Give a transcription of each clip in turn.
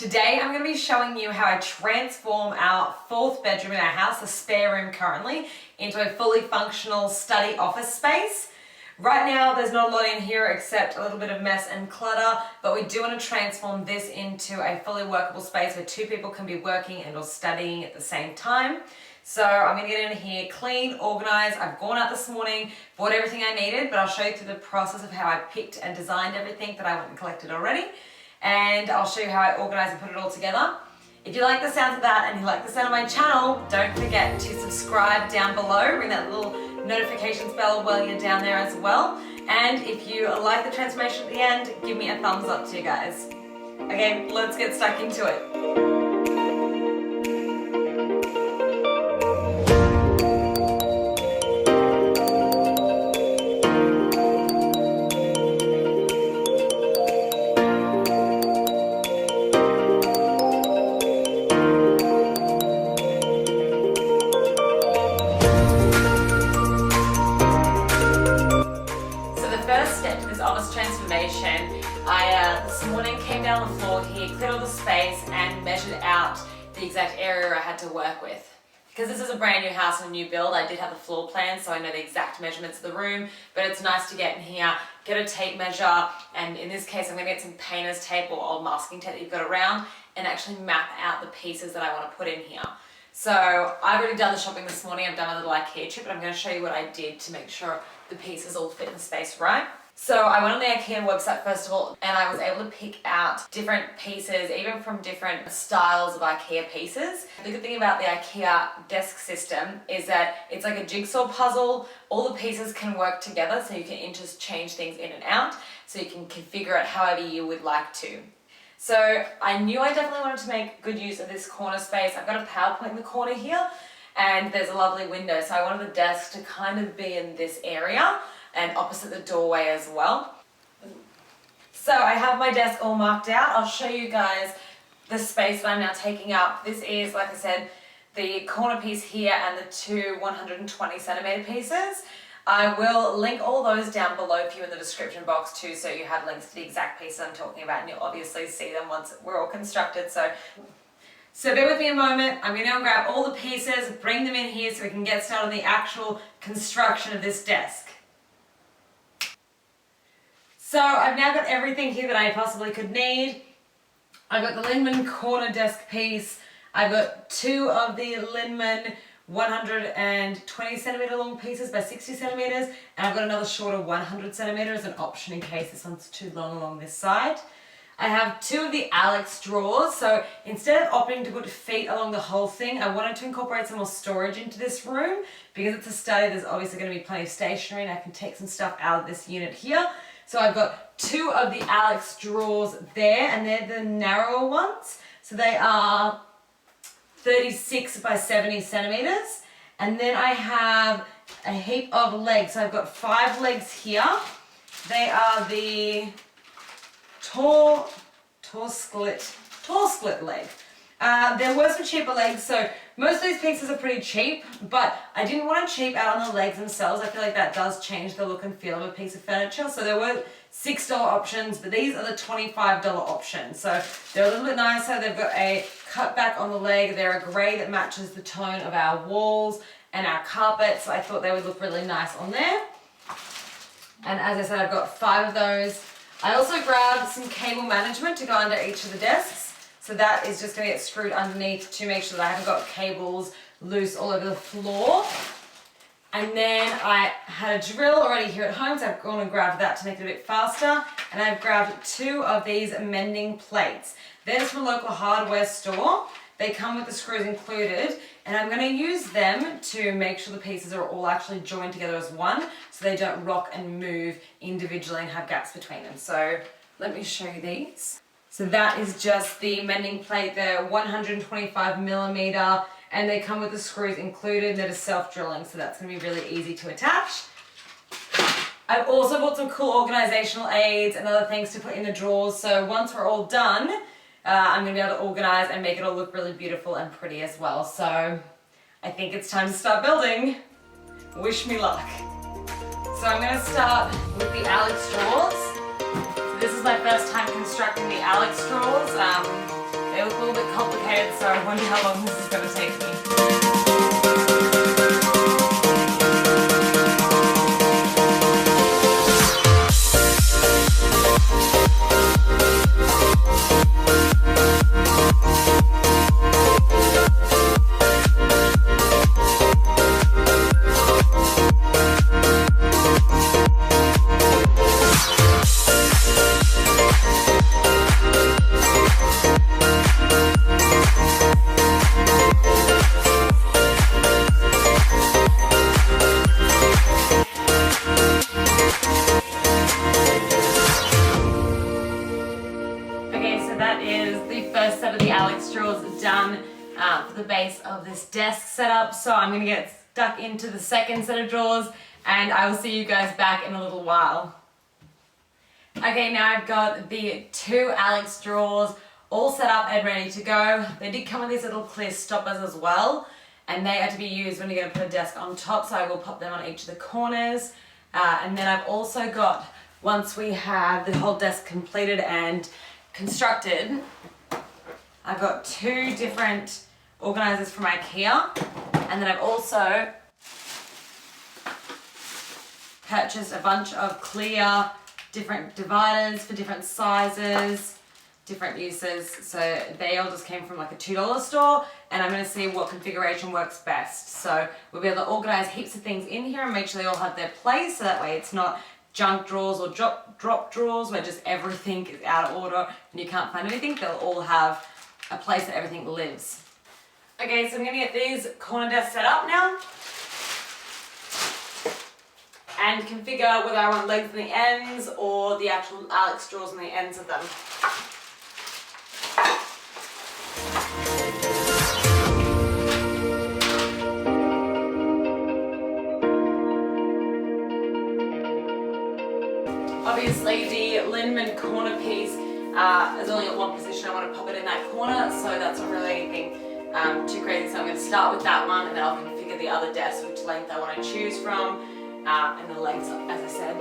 Today I'm going to be showing you how I transform our fourth bedroom in our house, the spare room currently, into a fully functional study office space. Right now there's not a lot in here except a little bit of mess and clutter, but we do want to transform this into a fully workable space where two people can be working and or studying at the same time. So I'm going to get in here clean, organized. I've gone out this morning, bought everything I needed, but I'll show you through the process of how I picked and designed everything that I went and collected already. And I'll show you how I organize and put it all together. If you like the sounds of that and you like the sound of my channel, don't forget to subscribe down below, ring that little notifications bell while you're down there as well. And if you like the transformation at the end, give me a thumbs up to you guys. Okay, let's get stuck into it. Transformation. I this morning came down the floor here, cleared all the space and measured out the exact area I had to work with. Because this is a brand new house and a new build, I did have the floor plan, so I know the exact measurements of the room, but it's nice to get in here, get a tape measure, and in this case I'm going to get some painter's tape or old masking tape that you've got around and actually map out the pieces that I want to put in here. So I've already done the shopping this morning, I've done a little IKEA trip, but I'm going to show you what I did to make sure the pieces all fit in the space right. So I went on the IKEA website first of all, and I was able to pick out different pieces, even from different styles of IKEA pieces. The good thing about the IKEA desk system is that it's like a jigsaw puzzle. All the pieces can work together, so you can interchange things in and out, so you can configure it however you would like to. So I knew I definitely wanted to make good use of this corner space. I've got a PowerPoint in the corner here, and there's a lovely window, so I wanted the desk to kind of be in this area and opposite the doorway as well. So I have my desk all marked out. I'll show you guys the space that I'm now taking up. This is, like I said, the corner piece here and the two 120 centimeter pieces. I will link all those down below for you in the description box too, so you have links to the exact pieces I'm talking about, and you'll obviously see them once we're all constructed. So bear with me a moment. I'm going to go grab all the pieces, bring them in here so we can get started on the actual construction of this desk. So I've now got everything here that I possibly could need. I've got the Lindemann corner desk piece. I've got two of the Lindemann 120 centimeter long pieces by 60 centimeters, and I've got another shorter 100 centimeter as an option in case this one's too long along this side. I have two of the Alex drawers, so instead of opting to put feet along the whole thing, I wanted to incorporate some more storage into this room. Because it's a study, there's obviously going to be plenty of stationery, and I can take some stuff out of this unit here. So I've got two of the Alex drawers there, and they're the narrower ones. So they are 36 by 70 centimeters. And then I have a heap of legs. So I've got 5 legs here. They are the tall split leg. There were some cheaper legs, so most of these pieces are pretty cheap, but I didn't want to cheap out on the legs themselves. I feel like that does change the look and feel of a piece of furniture. So there were $6 options, but these are the $25 options. So they're a little bit nicer. They've got a cutback on the leg. They're a grey that matches the tone of our walls and our carpet, so I thought they would look really nice on there. And as I said, I've got 5 of those. I also grabbed some cable management to go under each of the desks. So that is just going to get screwed underneath to make sure that I haven't got cables loose all over the floor. And then I had a drill already here at home, so I've gone and grabbed that to make it a bit faster. And I've grabbed 2 of these mending plates. They're just from a local hardware store. They come with the screws included, and I'm going to use them to make sure the pieces are all actually joined together as one, so they don't rock and move individually and have gaps between them. So let me show you these. So that is just the mending plate. They're 125 millimeter, and they come with the screws included. They're just self-drilling, so that's going to be really easy to attach. I've also bought some cool organizational aids and other things to put in the drawers, so once we're all done, I'm going to be able to organize and make it all look really beautiful and pretty as well. So I think it's time to start building. Wish me luck. So I'm going to start with the Alex drawers. So this is my first time constructing the Alex drawers. They They look a little bit complicated, so I wonder how long this is going to take me. Done for the base of this desk setup, so I'm going to get stuck into the second set of drawers and I will see you guys back in a little while. Okay, now I've got the 2 Alex drawers all set up and ready to go. They did come with these little clear stoppers as well, and they are to be used when you're going to put a desk on top, so I will pop them on each of the corners. And then I've also got, once we have the whole desk completed and constructed, I've got 2 different organizers from IKEA, and then I've also purchased a bunch of clear different dividers for different sizes, different uses. So they all just came from like a $2 store, and I'm going to see what configuration works best. So we'll be able to organize heaps of things in here and make sure they all have their place, so that way it's not junk drawers or drop drawers where just everything is out of order and you can't find anything. They'll all have a place that everything lives. Okay, so I'm going to get these corner desks set up now and configure whether I want legs on the ends or the actual Alex drawers on the ends of them. Obviously the Lindemann corner piece is only at one position. I want to pop it in that corner, so that's not really anything too crazy. So I'm going to start with that one, and then I'll configure the other desk, which length I want to choose from, and the legs, as I said.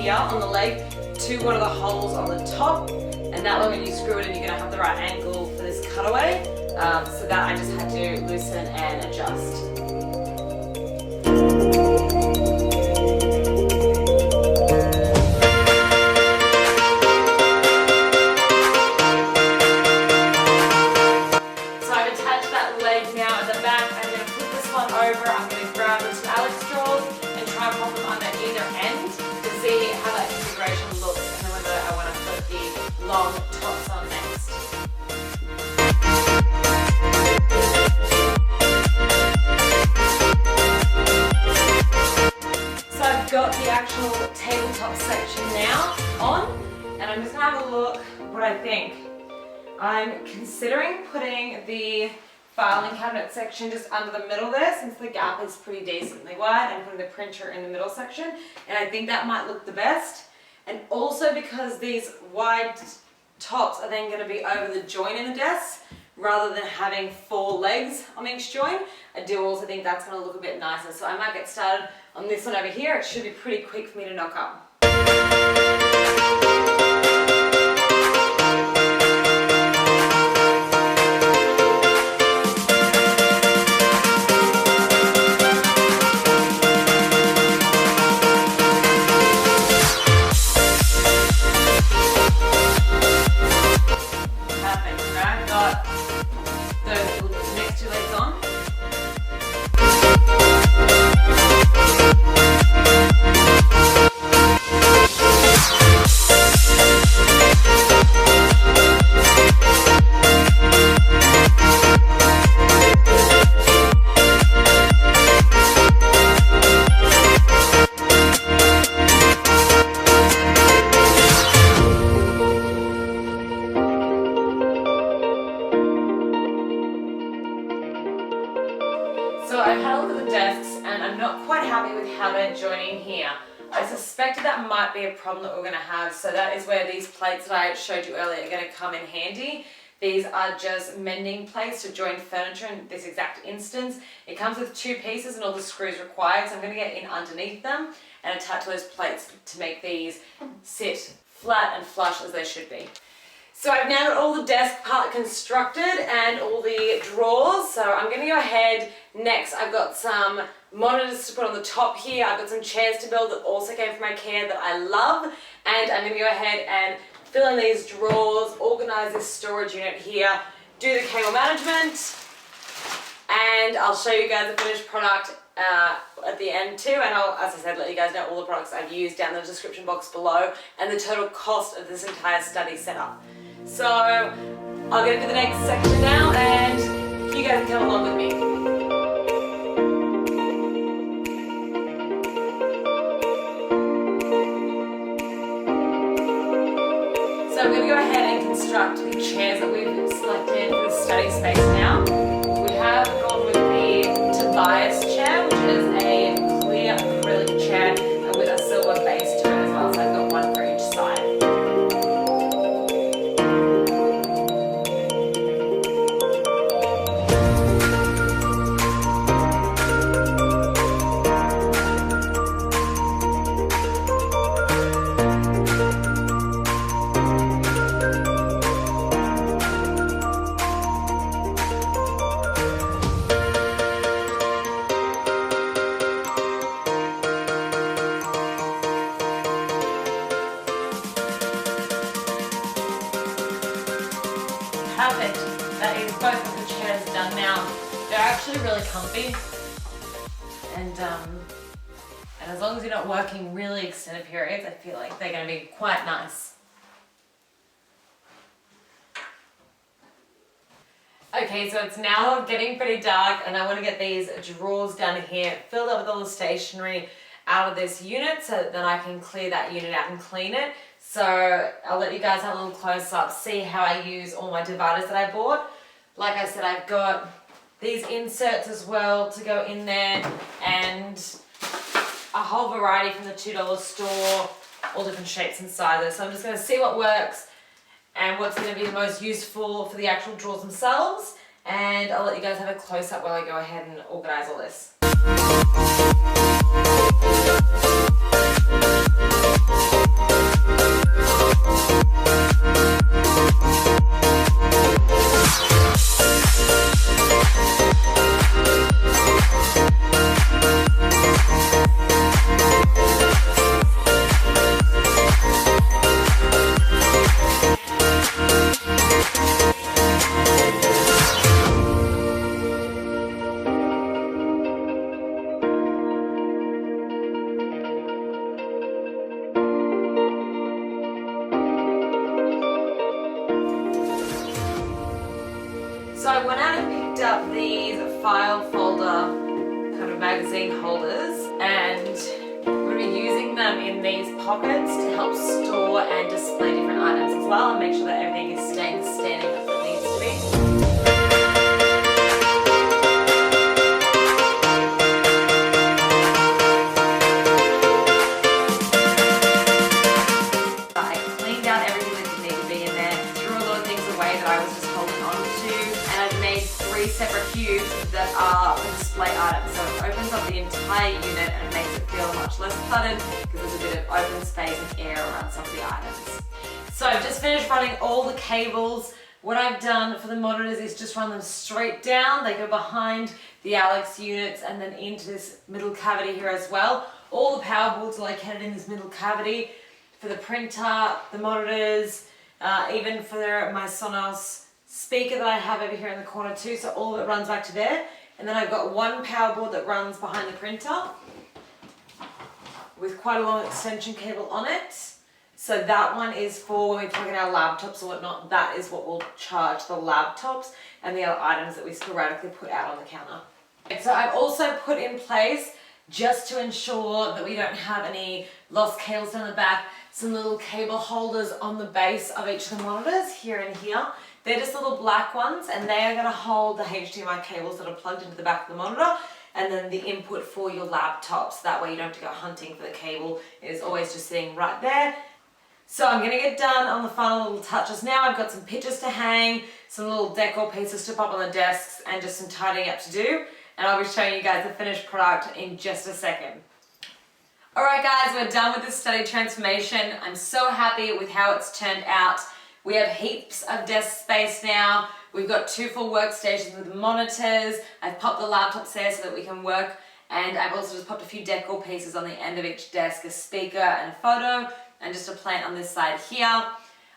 On the leg to one of the holes on the top, and that way when you screw it in you're going to have the right angle for this cutaway, so that I just had to loosen and adjust. So I've attached that leg now at the back. I'm going to put this one over. I'm going to grab the 2 Alex drawers and try and pop them under either end to see how that configuration looks, and then whether I want to put the long tops on next. So I've got the actual tabletop section now on, and I'm just going to have a look what I think. I'm considering putting the filing cabinet section just under the middle there, since the gap is pretty decently wide, and putting the printer in the middle section, and I think that might look the best. And also because these wide tops are then going to be over the joint in the desk rather than having 4 legs on each joint, I do also think that's going to look a bit nicer. So I might get started on this one over here. It should be pretty quick for me to knock up. So I've had a look at the desks and I'm not quite happy with how they're joining here. I suspected that might be a problem that we're going to have, so that is where these plates that I showed you earlier are going to come in handy. These are just mending plates to join furniture in this exact instance. It comes with 2 pieces and all the screws required, so I'm going to get in underneath them and attach those plates to make these sit flat and flush as they should be. So I've now got all the desk part constructed and all the drawers, so I'm going to go ahead. Next, I've got some monitors to put on the top here. I've got some chairs to build that also came from IKEA that I love, and I'm going to go ahead and fill in these drawers, organize this storage unit here, do the cable management, and I'll show you guys the finished product at the end too, and I'll, as I said, let you guys know all the products I've used down in the description box below and the total cost of this entire study setup. So I'll get into the next section now, and you guys can come along with me. So I'm going to go ahead and construct the chairs that we've selected for the study space now. We have gone with the Tobias chair, which is a clear acrylic chair and with a silver base to it as well, so I've got one for each side. Perfect. That is both of the chairs done now. They're actually really comfy, and as long as you're not working really extended periods, I feel like they're going to be quite nice. Okay, so it's now getting pretty dark, and I want to get these drawers down here filled up with all the stationery out of this unit so that then I can clear that unit out and clean it. So I'll let you guys have a little close up, see how I use all my dividers that I bought. Like I said, I've got these inserts as well to go in there, and a whole variety from the $2 store, all different shapes and sizes. So I'm just going to see what works and what's going to be the most useful for the actual drawers themselves, and I'll let you guys have a close up while I go ahead and organize all this. So I went out and picked up these file folder kind of magazine holders, and I'm going to be using them in these pockets to help store and display different items as well, and make sure that everything is staying standing as it needs to be. Separate cubes that are the display items, so it opens up the entire unit and makes it feel much less cluttered because there's a bit of open space and air around some of the items. So I've just finished running all the cables. What I've done for the monitors is just run them straight down. They go behind the Alex units and then into this middle cavity here as well. All the power boards are located in this middle cavity for the printer, the monitors, even for my Sonos speaker that I have over here in the corner too, so all of it runs back to there. And then I've got one power board that runs behind the printer with quite a long extension cable on it. So that one is for when we plug in our laptops or whatnot. That is what will charge the laptops and the other items that we sporadically put out on the counter. So I've also put in place, just to ensure that we don't have any lost cables down the back, some little cable holders on the base of each of the monitors here and here. They're just little black ones, and they are going to hold the HDMI cables that are plugged into the back of the monitor, and then the input for your laptop, so that way you don't have to go hunting for the cable. It is always just sitting right there. So I'm gonna get done on the final little touches now. I've got some pictures to hang, some little decor pieces to pop on the desks, and just some tidying up to do. And I'll be showing you guys the finished product in just a second. Alright guys, we're done with this study transformation. I'm so happy with how it's turned out. We have heaps of desk space now. We've got 2 full workstations with monitors. I've popped the laptops there so that we can work. And I've also just popped a few decor pieces on the end of each desk, a speaker and a photo, and just a plant on this side here.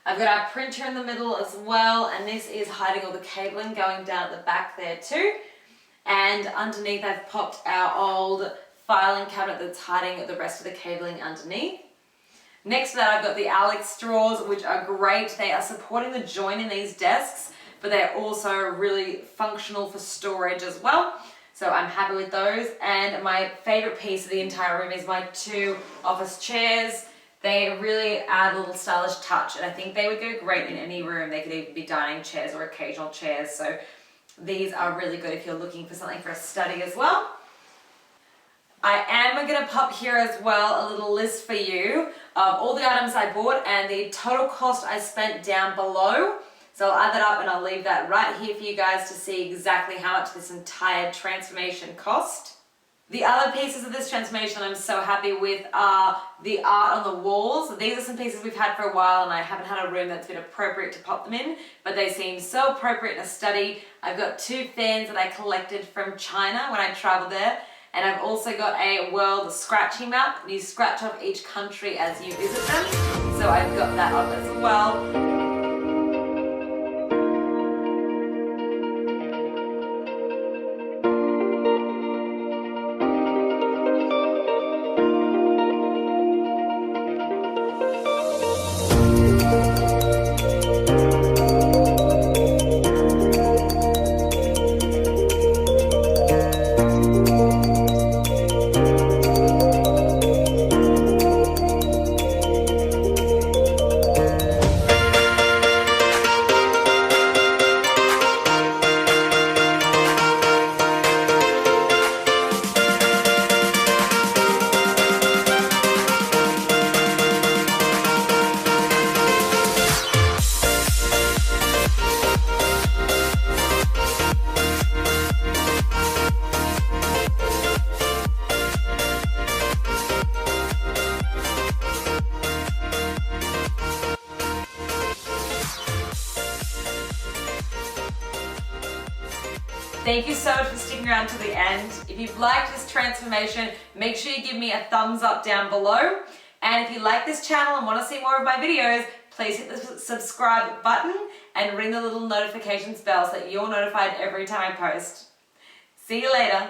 I've got our printer in the middle as well, and this is hiding all the cabling going down at the back there too. And underneath I've popped our old filing cabinet that's hiding the rest of the cabling underneath. Next to that I've got the Alex drawers, which are great. They are supporting the join in these desks, but they're also really functional for storage as well. So I'm happy with those. And my favorite piece of the entire room is my 2 office chairs. They really add a little stylish touch, and I think they would go great in any room. They could even be dining chairs or occasional chairs. So these are really good if you're looking for something for a study as well. I am going to pop here as well a little list for you of all the items I bought and the total cost I spent down below. So I'll add that up and I'll leave that right here for you guys to see exactly how much this entire transformation cost. The other pieces of this transformation I'm so happy with are the art on the walls. These are some pieces we've had for a while and I haven't had a room that's been appropriate to pop them in, but they seem so appropriate in a study. I've got 2 fans that I collected from China when I traveled there, and I've also got a world scratching map. You scratch off each country as you visit them, so I've got that up as well. Thank you so much for sticking around to the end. If you've liked this transformation, make sure you give me a thumbs up down below. And if you like this channel and want to see more of my videos, please hit the subscribe button and ring the little notifications bell so that you're notified every time I post. See you later.